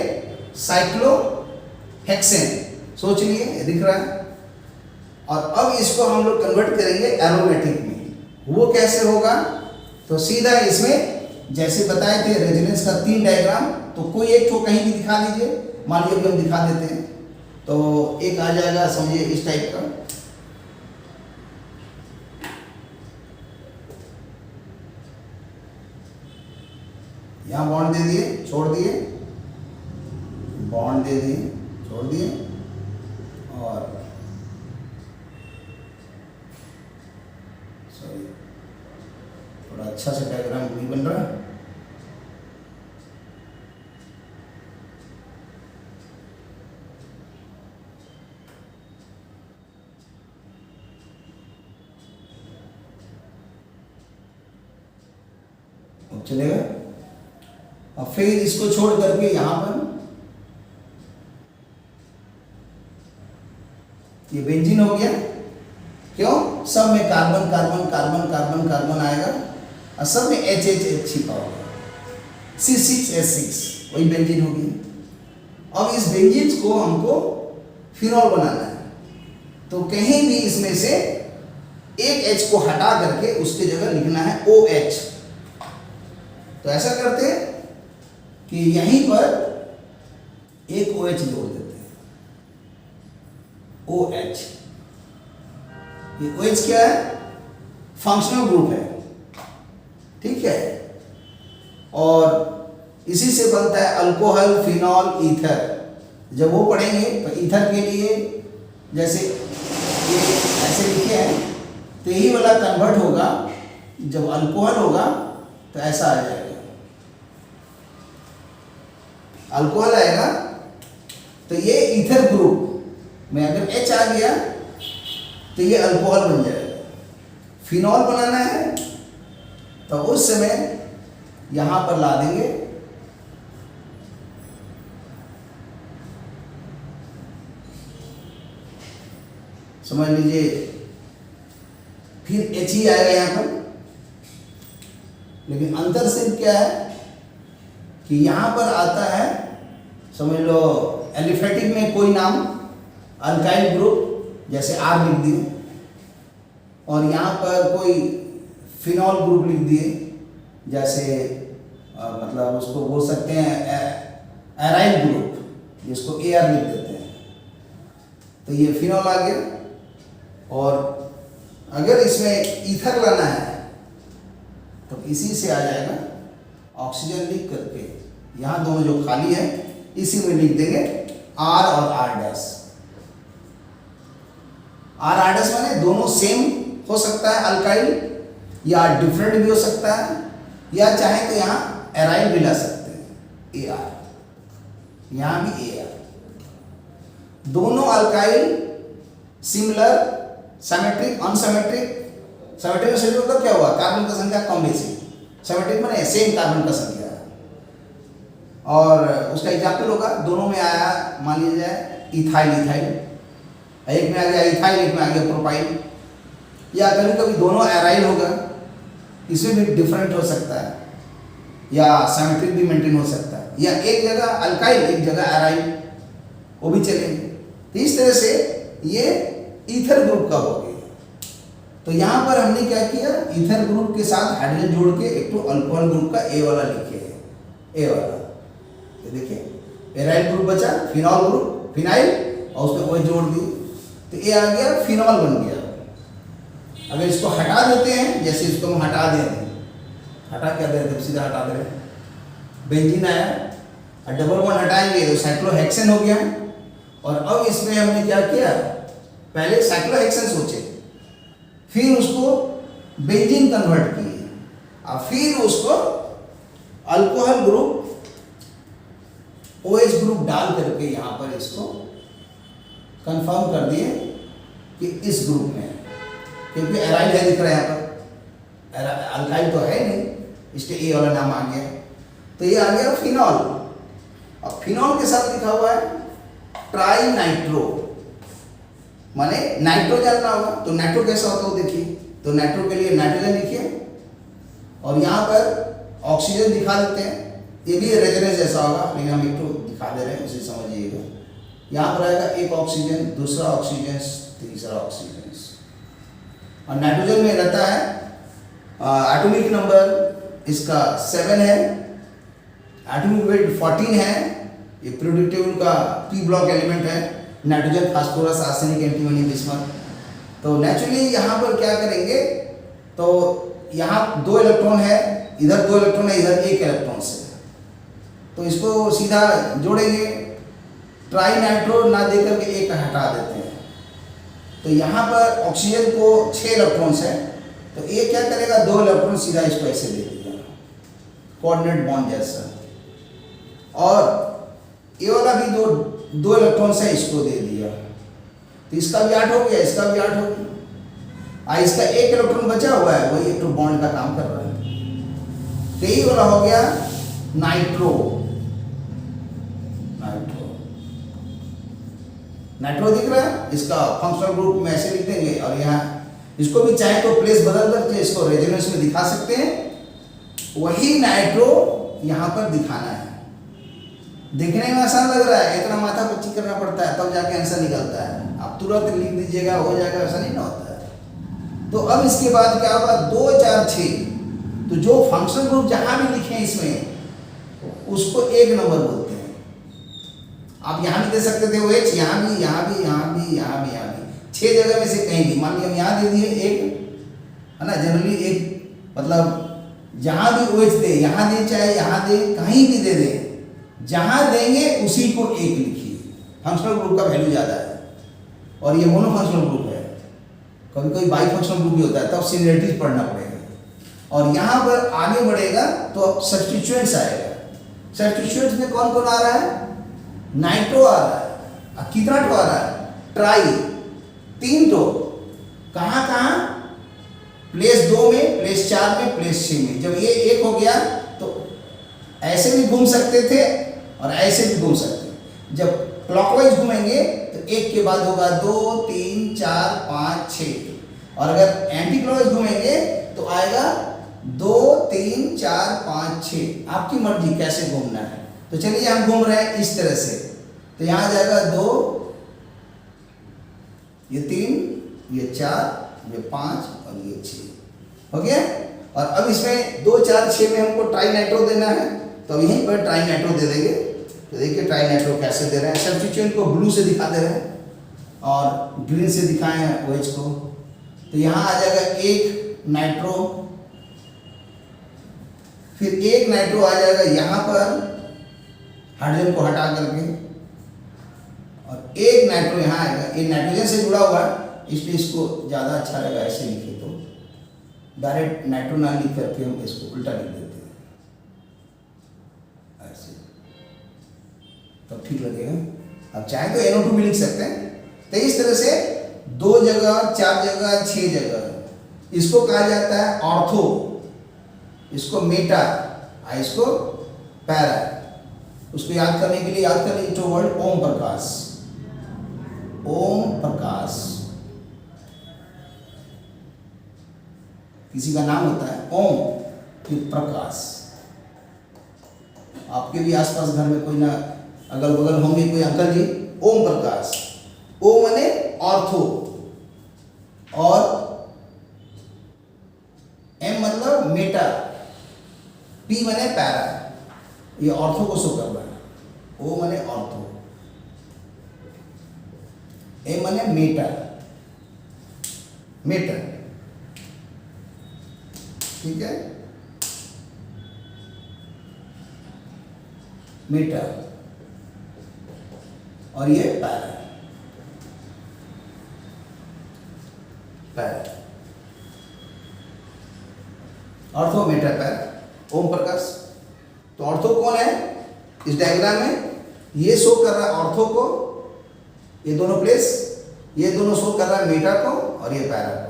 साइक्लोहेक्सेन सोच लिए, दिख रहा है। और अब इसको हम लोग कन्वर्ट करेंगे एरोमेटिक में। वो कैसे होगा, तो सीधा इसमें जैसे बताए थे रेजोनेंस का 3 डायग्राम, तो कोई एक तो कहीं भी दिखा लीजिए। मान लीजिए हम दिखा देते हैं, तो एक आ जाएगा समझिए इस टाइप का। यहाँ बॉन्ड दे दिए, छोड़ दिए, बॉन्ड दे दिए, छोड़ दिए, और सॉरी थोड़ा अच्छा से डायग्राम नहीं बन रहा। अब चलेगा। अब फिर इसको छोड़ करके यहां पर ये बेंजीन हो गया। क्यों? सब में carbon carbon carbon carbon carbon आएगा और सब में H H H छिपा होगा, C6H6, वही बेंजीन हो गई। अब इस बेंजीन को हमको फिनॉल बनाना है, तो कहीं भी इसमें से एक H को हटा करके उसके जगह लिखना है OH। तो ऐसा करते हैं कि यहीं पर एक OH जोड़ देते हैं, OH। ये OH क्या है? फंक्शनल ग्रुप है, ठीक है। और इसी से बनता है अल्कोहल, फिनॉल, ईथर। जब वो पढ़ेंगे तो ईथर के लिए जैसे ये ऐसे लिखे हैं, तो यही वाला कन्वर्ट होगा। जब अल्कोहल होगा तो ऐसा आ जाएगा, अल्कोहल आएगा, तो ये ईथर ग्रुप में अगर H आ गया तो ये अल्कोहल बन जाएगा। फिनॉल बनाना है तो उस समय यहाँ पर ला देंगे समझ लीजिए, फिर H ही आएगा यहाँ पर। लेकिन अंतर सिर्फ क्या है कि यहाँ पर आता है, समझ लो एलिफेटिक में कोई नाम अल्काइल ग्रुप जैसे R लिख दिए, और यहाँ पर कोई फिनॉल ग्रुप लिख दिए जैसे मतलब उसको बोल सकते हैं एराइल ग्रुप, जिसको AR लिख देते हैं। तो ये फिनॉल आ गया। और अगर इसमें ईथर लाना है तो इसी से आ जाएगा, ऑक्सीजन लिख करके यहाँ दोनों जो खाली है इसी में लिख देंगे R और R डैश। R डैश माने दोनों सेम हो सकता है अल्काइल, या डिफरेंट भी हो सकता है, या चाहे तो यहाँ एराइल भी ला सकते हैं AR, यहाँ भी AR। दोनों alkyl similar, symmetric, unsymmetric. Symmetric से मतलब क्या हुआ, कार्बन का संख्या कम बेसी। सिमेट्रिक माने सेम कार्बन का संख्या। और उसका एग्जाम्पल होगा, दोनों में आया मान लीजिए इथाइल इथाइल, एक में आ गया इथाइल, एक में आ गया प्रोपाइल। या कभी कभी दोनों एराइल होगा, इसमें भी डिफरेंट हो सकता है, या सिमेट्रिक भी मेंटेन हो सकता है, या एक जगह अल्काइल एक जगह एराइल, वो भी चलेंगे। तो इस तरह से ये ईथर ग्रुप का हो गया। तो यहाँ पर हमने क्या किया, ईथर ग्रुप के साथ हाइड्रोजन जोड़ के एक तो अल्कोहल ग्रुप का A वाला लिखे है, A वाला। ये देखिए एराइल ग्रुप बचा, फिनॉल ग्रुप, फिनाइल, और उसमें OH जोड़ दिए, तो ये आ गया फिनॉल बन गया। अगर इसको हटा देते हैं, जैसे इसको हम हटा देंगे, हटा क्या देते, सीधा हटा दे रहे, बेंजीन आया, और डबल बॉन्ड हटाएंगे तो साइक्लोहेक्सेन हो गया। और अब इसमें हमने क्या किया, पहले साइक्लोहेक्सेन सोचे, फिर उसको बेंजीन कन्वर्ट किए, और फिर उसको अल्कोहल ग्रुप OH ग्रुप डाल करके यहाँ पर इसको कंफर्म कर दिए कि इस ग्रुप में, क्योंकि एराइल है दिख रहा है यहाँ पर, अल्काइल तो है नहीं, इसलिए A वाला नाम आ गया। तो ये आ गया फिनॉल। अब फिनॉल के साथ लिखा हुआ है ट्राई नाइट्रो, माने नाइट्रो जानना होगा। तो नाइट्रो कैसा होता है वो देखिए। तो नाइट्रो के लिए नाइट्रोजन लिखिए, और यहाँ पर ऑक्सीजन दिखा देते हैं। ये भी रेजोनेंस जैसा होगा, लेकिन हम एक तो दिखा दे रहे हैं, उसे समझिएगा। यहाँ पर आएगा एक ऑक्सीजन, दूसरा ऑक्सीजन, तीसरा ऑक्सीजन। और नाइट्रोजन में रहता है एटॉमिक नंबर इसका 7 है, एटॉमिक वेट 14 है। ये पीरियोडिक टेबल का P ब्लॉक एलिमेंट है, nitrogen, phosphorus, arsenic, antimony, bismuth. तो नेचुरली यहाँ पर क्या करेंगे, तो यहाँ 2 इलेक्ट्रॉन है, इधर 2 इलेक्ट्रॉन है, इधर 1 इलेक्ट्रॉन से, तो इसको सीधा जोड़ेंगे। ट्राई नाइट्रो ना देकर के 1 हटा देते हैं। तो यहाँ पर ऑक्सीजन को 6 इलेक्ट्रॉन्स है, तो ये क्या करेगा, 2 इलेक्ट्रॉन सीधा इसको ऐसे दे देगा, कोऑर्डिनेट बॉन्ड जैसा। और ये वाला भी 2 इलेक्ट्रॉन्स है, इसको दे दिया, तो इसका भी 8 हो गया, इसका भी 8 हो गया। इसका 1 इलेक्ट्रॉन बचा हुआ है, वही इलेक्ट्रॉन बॉन्ड का काम कर रहा है। तो यही वाला हो गया नाइट्रो। नाइट्रो नाइट्रो दिख रहा है, इसका फंक्शनल ग्रुप में ऐसे लिख देंगे। और यहाँ इसको भी चाहे तो प्लेस बदल करके इसको रेजोनेंस में दिखा सकते हैं। वही नाइट्रो यहाँ पर दिखाना है। देखने में आसान लग रहा है, इतना माथा पच्ची करना पड़ता है, तब जाके आंसर निकलता है। आप तुरंत लिख दीजिएगा, हो जाएगा, ऐसा नहीं ना होता है। तो अब इसके बाद क्या होगा, 2, 4, 6, तो जो फंक्शनल ग्रुप जहाँ भी लिखे हैं इसमें, उसको 1 नंबर बोलते हैं। आप यहाँ भी दे सकते थे OH, यहाँ भी, यहाँ भी, यहाँ भी, यहाँ भी, यहाँ भी, 6 जगह में से कहीं भी। मान लीजिए हम यहाँ दे दिए 1, है ना, जनरली 1 मतलब जहाँ भी OH दे, यहाँ दे, चाहे यहाँ दे, कहीं भी दे दे, जहाँ देंगे उसी को 1 लिखिए। फंक्शनल ग्रुप का वैल्यू ज़्यादा है, और ये मोनो फंक्शनल ग्रुप है। कभी कभी बाई फंक्शनल ग्रुप भी होता है, तब सिमिलरिटीज पढ़ना पड़ेगा। और यहाँ पर आगे बढ़ेगा तो अब सब्स्टिट्यूएंट्स आएगा। सब्स्टिट्यूएंट्स में कौन कौन आ रहा है, नाइट्रो आ रहा है। कितना टो आ रहा है, ट्राई, 3 टो। कहाँ कहाँ, प्लेस 2 में, प्लेस 4 में, प्लेस 6 में। जब ये 1 हो गया तो ऐसे भी घूम सकते थे और ऐसे भी घूम सकते हैं। जब क्लॉकवाइज घूमेंगे तो 1 के बाद होगा 2, 3, 4, 5, 6 और अगर एंटी क्लॉकवाइज घूमेंगे तो आएगा 2, 3, 4, 5, 6। आपकी मर्जी कैसे घूमना है। तो चलिए हम घूम रहे हैं इस तरह से, तो यहाँ आ जाएगा 2, ये 3, ये 4, ये 5 और ये 6 हो गया। और अब इसमें 2, 4, 6 में हमको ट्राई नाइट्रो देना है, तो यहीं पर ट्राई नाइट्रो दे देंगे। तो देखिए ट्राई नाइट्रो कैसे दे रहे हैं। सब्स्टिट्यूएंट को ब्लू से दिखा दे रहे हैं और ग्रीन से दिखाए हैं OH को। तो यहाँ आ जाएगा 1 नाइट्रो, फिर 1 नाइट्रो आ जाएगा यहाँ पर हाइड्रोजन को हटा करके, और 1 नाइट्रो यहाँ आएगा। ये नाइट्रोजन से जुड़ा हुआ है इसलिए इसको ज़्यादा अच्छा लगेगा ऐसे लिखे, तो डायरेक्ट नाइट्रो ना लिख करके हम इसको उल्टा लिख देते हैं ऐसे, तो ठीक लगेगा। अब चाहे तो NO2 भी लिख सकते हैं। तो इस तरह से 2 जगह, 4 जगह, 6 जगह इसको कहा जाता है ऑर्थो, इसको मेटा, इसको पैरा। उसको याद करने के लिए याद कर लीजिए वर्ड ओम प्रकाश। ओम प्रकाश किसी का नाम होता है ओम, फिर प्रकाश। आपके भी आसपास घर में कोई ना अगल बगल होंगे कोई अंकल जी, ओम प्रकाश। ओ माने ऑर्थो और एम मतलब मेटा, पी माने पैरा। ये ऑर्थो को शो कर रहा है। ओ माने ऑर्थो, ए माने मेटा, मेटा, ठीक है, मेटा, और ये para, para, ortho meta para, Om Prakash. तो ऑर्थो कौन है इस डायग्राम में, ये शो कर रहा है ऑर्थो को, ये दोनों प्लेस, ये दोनों शो कर रहा है मेटा को और ये पैरा को।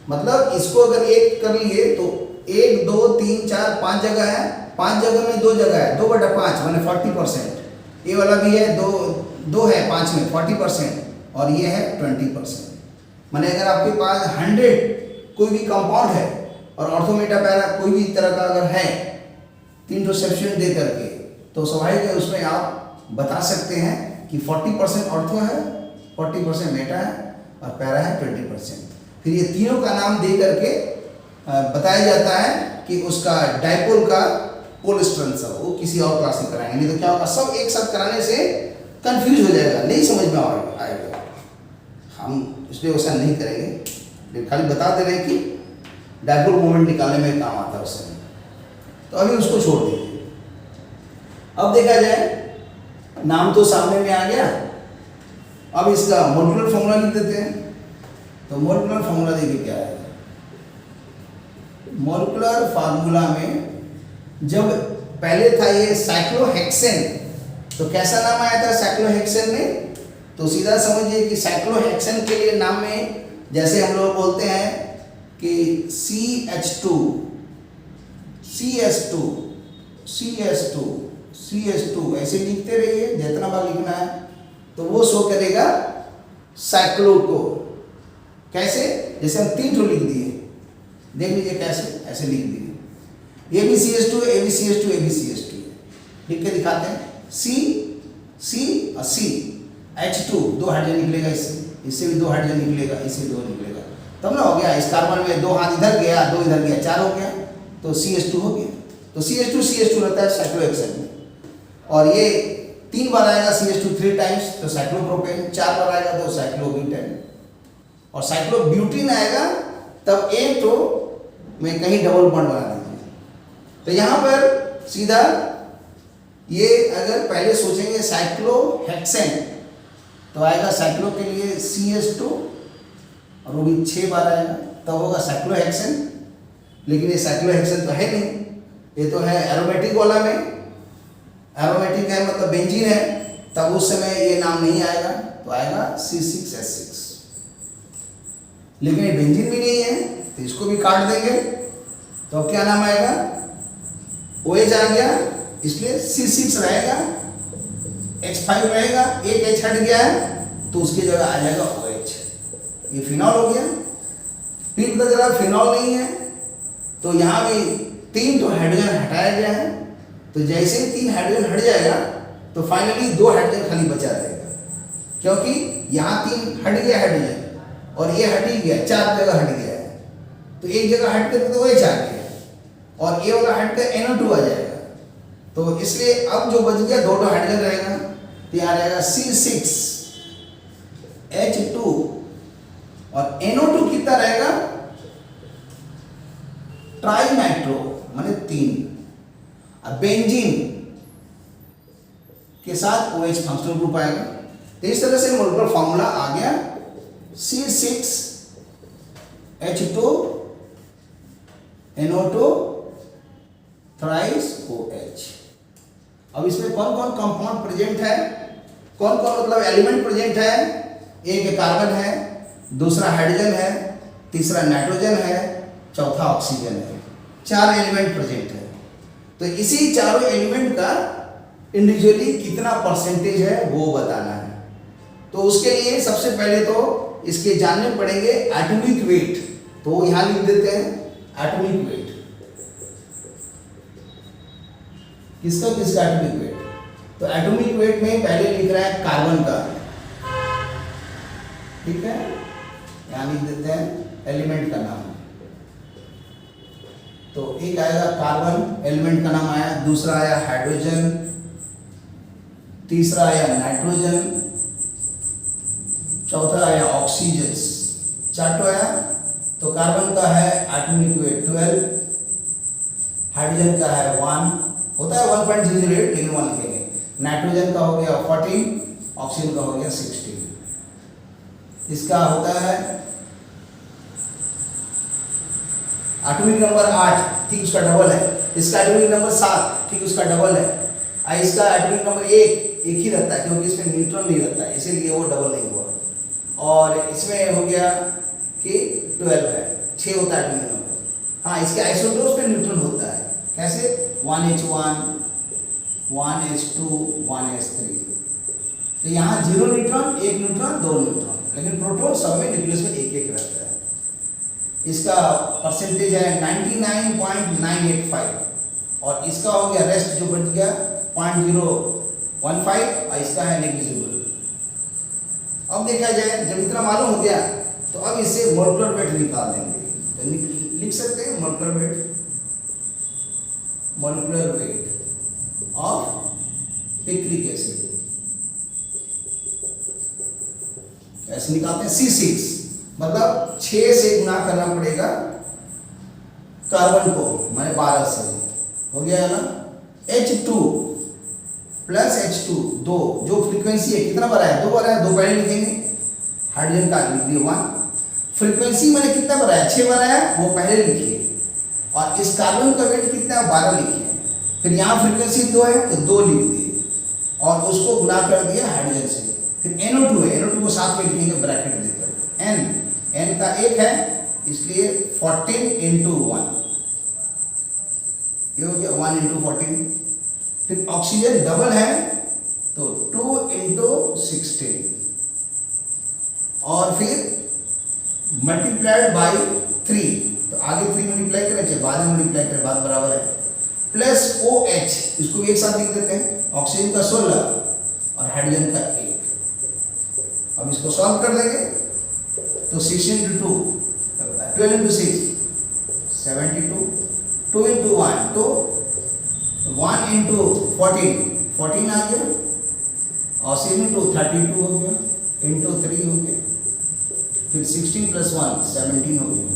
मतलब इसको अगर एक कर लिए तो 1, 2, 3, 4, 5 जगह है, 5 जगह में 2 जगह है, 2/5 माने 40%। ये वाला भी है 2 है 5 में 40% और ये है 20%। माने अगर आपके पास 100 कोई भी कंपाउंड है और ऑर्थो मेटा पैरा कोई भी तरह का अगर है 3 सब्स्टिट्यूएंट दे करके, तो स्वाभाविक है उसमें आप बता सकते हैं कि 40% ऑर्थो है, 40% मेटा है और पैरा है 20%। फिर ये तीनों का नाम दे करके बताया जाता है कि उसका डाइपोल का पोल स्ट्रेंथ, वो किसी और क्लास में कराएंगे, नहीं तो क्या होगा सब एक साथ कराने से कंफ्यूज हो जाएगा, नहीं समझ में आएगा। हम इसलिए वैसा नहीं करेंगे, लेकिन खाली बता दे रहे हैं कि डाइपोल मोमेंट निकालने में काम आता है उससे। तो अभी उसको छोड़ दीजिए। अब देखा जाए, नाम तो सामने में आ गया, अब इसका मॉलिक्यूलर फॉर्मूला लिख देते हैं। तो मॉलिक्यूलर फॉर्मूला देखिए क्या है। मॉलिक्यूलर फार्मूला में जब पहले था ये साइक्लोहेक्सेन, तो कैसा नाम आया था साइक्लोहेक्सेन में, तो सीधा समझिए कि साइक्लोहेक्सेन के लिए नाम में जैसे हम लोग बोलते हैं कि CH2 CS2 CS2 CS2 ऐसे लिखते रहिए, जितना बार लिखना है तो वो शो करेगा साइक्लो को। कैसे, जैसे हम 3 ठो लिख दिए, देख लीजिए कैसे, ऐसे लिख दिए AbCH2 AbCH2 AbCH2 लिख के दिखाते हैं। C और C H2 2 हाइड्रोजन निकलेगा, इससे भी 2 हाइड्रोजन निकलेगा, इससे 2 निकलेगा, तब ना हो गया। इस कार्बन में 2 हाथ इधर गया, 2 इधर गया, 4 हो गया, तो CH2 हो गया। तो CH2 रहता है साइक्लोहेक्सेन में। और ये 3 बार आएगा CH2 3 टाइम्स तो साइक्लोप्रोपेन, 4 बार आएगा तो साइक्लोब्यूटेन, और साइक्लोब्यूटीन आएगा तब एक तो में कहीं डबल बॉन्ड बना दीजिए। तो यहाँ पर सीधा ये अगर पहले सोचेंगे साइक्लोहेक्सेन तो आएगा साइक्लो के लिए CH2 और वो भी 6 बार आएगा, तब होगा साइक्लोहेक्सेन। लेकिन ये साइक्लोहेक्सेन तो है नहीं, ये तो है एरोमेटिक वाला में, एरोमेटिक है मतलब बेंजीन है, तब उस समय ये नाम नहीं आएगा, तो आएगा C6H6। लेकिन ये बेंजीन भी नहीं है, तो इसको भी काट देंगे, तो अब क्या नाम आएगा, OH आ गया, इसलिए C6 रहेगा, H5 रहेगा, एक H हट गया है तो उसकी जगह आ जाएगा OH। ये फिनॉल हो गया। फिर पता चला फिनॉल नहीं है, तो यहाँ भी 3 तो हाइड्रोजन हटाया गया है, तो जैसे ही 3 हाइड्रोजन हट जाएगा तो फाइनली 2 हाइड्रोजन खाली बचा रहेगा, क्योंकि यहाँ 3 हट गया हाइड्रोजन और ये हट ही गया, 4 जगह हट गया है, तो एक जगह हट कर तो OH आ गया और ये वाला हट कर NO2 आ जाएगा। तो इसलिए अब जो बच गया 2 हाइड्रोजन रहेगा, तो यहाँ रहेगा C6H2 और NO2 कितना रहेगा, ट्राइनाइट्रो माने 3। अब बेंजीन के साथ OH फंक्शनल ग्रुप आएगा। तो इस तरह से मोलेकुलर फॉर्मूला आ गया C6H2 NO2 थ्राइस OH। अब इसमें कौन कौन कंपाउंड प्रेजेंट है, कौन कौन मतलब एलिमेंट प्रेजेंट है, एक कार्बन है, दूसरा हाइड्रोजन है, तीसरा नाइट्रोजन है, चौथा ऑक्सीजन है। 4 एलिमेंट प्रेजेंट है। तो इसी चारों एलिमेंट का इंडिविजुअली कितना परसेंटेज है वो बताना है। तो उसके लिए सबसे पहले तो इसके जानने पड़ेंगे एटॉमिक वेट। तो यहां लिख देते हैं एटॉमिक वेट। किसका किसका एटॉमिक वेट, तो एटॉमिक वेट में पहले लिख रहा है कार्बन का, ठीक है, यहां लिख देते हैं एलिमेंट का नाम। तो एक आएगा कार्बन, एलिमेंट का नाम आया, दूसरा आया हाइड्रोजन, तीसरा आया नाइट्रोजन, चौथा आया ऑक्सीजन, 4 आया। तो कार्बन का है एटॉमिक वेट 12, हाइड्रोजन का है 1, होता है 1.008 लेकिन 1 लिखेंगे, नाइट्रोजन का हो गया 14, ऑक्सीजन का हो गया 16। इसका होता है एटॉमिक नंबर 8, ठीक उसका डबल है। इसका एटॉमिक नंबर 7, ठीक उसका डबल है। इसका एटॉमिक नंबर 1 ही रहता है, क्योंकि इसमें न्यूट्रॉन नहीं रहता है, इसीलिए वो डबल नहीं हुआ। और इसमें हो गया कि 12 है, 6 होता है एटॉमिक नंबर। हाँ, इसके आइसोटोप्स पे न्यूट्रॉन होता है, कैसे 1H1, 1H2, 1H3। तो यहाँ 0 न्यूट्रॉन, 1 न्यूट्रॉन, 2 न्यूट्रॉन, लेकिन प्रोटॉन सब में न्यूक्लियस में एक एक रहता है। इसका परसेंटेज है 99.985 और इसका हो गया रेस्ट जो बच गया 0.015 और इसका है नेग्लिजिबल। अब देखा जाए जब इतना मालूम हो गया तो अब इससे मोलेकुलर वेट निकाल देंगे। तो लिख सकते हैं molecular weight of picric acid, ऐसे निकालते हैं C6, मतलब 6 से गुना करना पड़ेगा कार्बन को, मैंने 12 से हो गया ना। H2 प्लस H2 2, जो फ्रीक्वेंसी है कितना बड़ा है, 2 बड़ा है, 2 पहले लिखेंगे। हाइड्रोजन का लिख दिए 1, फ्रीक्वेंसी मैंने कितना बड़ा है, 6 बड़ा है, वो पहले लिखिए। और इस कार्बन का वेट कितना है, 12 लिखिए। फिर यहाँ फ्रीक्वेंसी 2 है तो 2 लिख दिए और उसको गुना कर दिया हाइड्रोजन से। फिर NO2 है, NO2 को साथ में लिखेंगे ब्रैकेट देकर, N का 1 है इसलिए 14 × 1, ये हो गया 1 × 14। फिर ऑक्सीजन डबल है तो 2 × 16 और फिर मल्टीप्लाइड बाई 3, तो आगे 3 मल्टीप्लाई करें चाहे बाद में मल्टीप्लाई करें, बात बराबर है। प्लस OH, इसको भी एक साथ लिख देते हैं, ऑक्सीजन का 16 और हाइड्रोजन का 1। अब इसको सॉल्व कर देंगे तो 16 × 2 12 × 6 72, 2 × 1 तो 1 × 14 आ गया और 7 × 32 हो गया, × 3 हो गया, फिर 16 + 1 17 हो गया।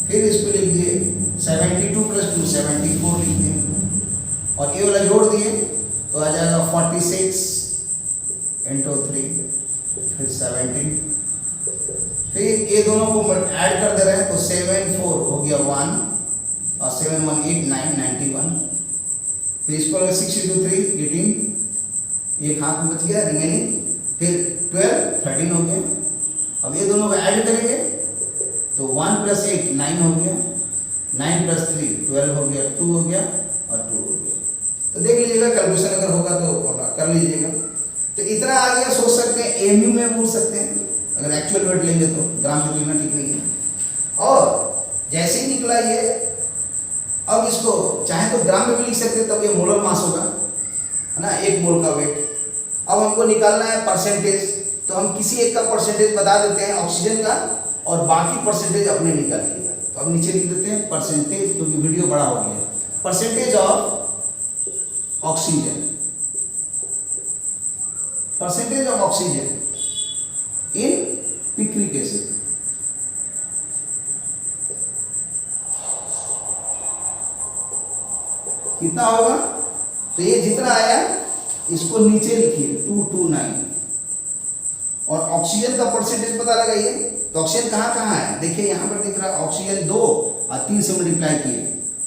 फिर इसको लिख दिए 72 + 2 74 लिख दिए और ये वाला जोड़ दिए तो आ जाएगा 46 × 3 फिर 17। फिर ये दोनों को ऐड कर दे रहे हैं तो 7 4 हो गया 1 और 7 1 8 9 91। फिर इसको 6 × 3 18, एक हाथ में बच गया रिमेनिंग, फिर 12 13 हो गया। अब ये दोनों को ऐड करेंगे तो 1 + 8 9 हो गया, 9 + 3 12 हो गया, 2 हो गया और 2 हो गया। तो देख लीजिएगा, कैलकुलेशन अगर होगा तो अपना कर लीजिएगा। तो इतना आ गया, सोच सकते हैं एमयू में बोल सकते हैं, अगर एक्चुअल वर्ड लेंगे तो ग्राम में लिखना ठीक नहीं है। और जैसे ही निकला ये, अब इसको चाहे तो ग्राम में भी लिख सकते हैं, तब ये मोलर मास होगा, है ना, 1 मोल का वेट। अब हमको निकालना है परसेंटेज, तो हम किसी एक का परसेंटेज बता देते हैं ऑक्सीजन का, और बाकी परसेंटेज अपने निकाल लिएगा। तो अब नीचे लिख देते हैं परसेंटेज, क्योंकि वीडियो बड़ा हो गया, percentage of oxygen, percentage of oxygen in picric acid. कितना होगा? तो ये जितना आया इसको नीचे लिखिए 229, और ऑक्सीजन का परसेंटेज पता लगाइए। तो ऑक्सीजन कहाँ कहाँ है, देखिए यहाँ पर दिख रहा है ऑक्सीजन 2 और 3 से मल्टीप्लाई किए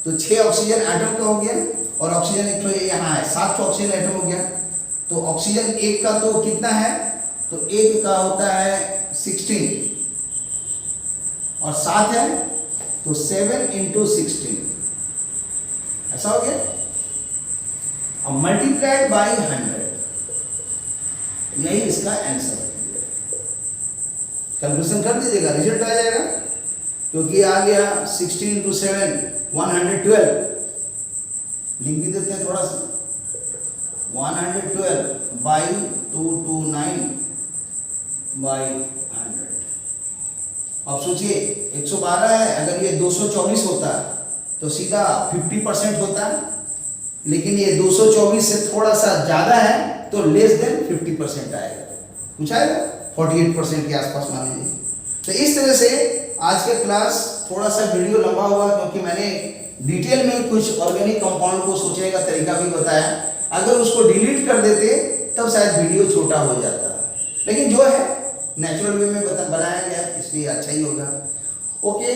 तो 6 ऑक्सीजन एटम का हो गया, और ऑक्सीजन एक तो यहाँ है 7 ऑक्सीजन एटम हो गया। तो ऑक्सीजन एक का तो कितना है, तो एक का होता है 16 और 7 है तो 7 × 16, ऐसा हो गया। अब मल्टीप्लाइड बाई 100, यही इसका आंसर है। कैलकुलेशन कर दीजिएगा, रिजल्ट आ जाएगा, क्योंकि आ गया 16 × 7 112। लिख भी देते हैं थोड़ा सा, 112 बाई 229 बाई 100। अब सोचिए 112 है, अगर ये 224 होता तो सीधा 50% होता, लेकिन ये 224 से थोड़ा सा ज़्यादा है तो लेस देन 50% आएगा, कुछ आएगा 48% के आसपास मान लीजिए। तो इस तरह से आज का क्लास थोड़ा सा वीडियो लंबा हुआ, क्योंकि मैंने डिटेल में कुछ ऑर्गेनिक कंपाउंड को सोचने का तरीका भी बताया। अगर उसको डिलीट कर देते तब शायद वीडियो छोटा हो जाता, लेकिन जो है नेचुरल वे में बनाया गया, इसलिए अच्छा ही होगा। ओके,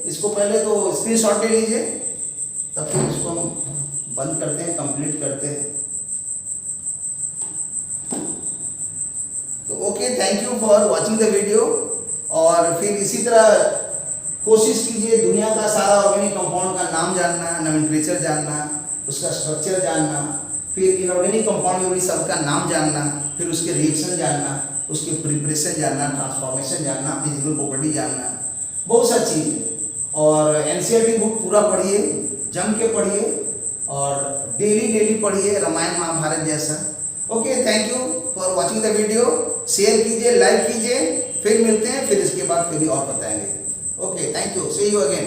इसको पहले तो स्क्रीनशॉट ले लीजिए, तब फिर इसको हम बंद करते हैं, कंप्लीट करते हैं। तो okay, thank you for watching the video. और फिर इसी तरह कोशिश कीजिए दुनिया का सारा ऑर्गेनिक कंपाउंड का नाम जानना, नोमेनक्लेचर जानना, उसका स्ट्रक्चर जानना, फिर इनऑर्गेनिक कंपाउंड में भी सबका नाम जानना, फिर उसके रिएक्शन जानना, उसके प्रिपरेशन जानना, ट्रांसफॉर्मेशन जानना, फिजिकल प्रॉपर्टी जानना, बहुत सारी चीज़ है। और एनसीईआरटी बुक पूरा पढ़िए, जम के पढ़िए, और डेली पढ़िए रामायण महाभारत जैसा। Okay, thank you for watching the video. Share कीजिए, लाइक कीजिए, फिर मिलते हैं, फिर इसके बाद कभी और बताएंगे। Okay, thank you, see you again.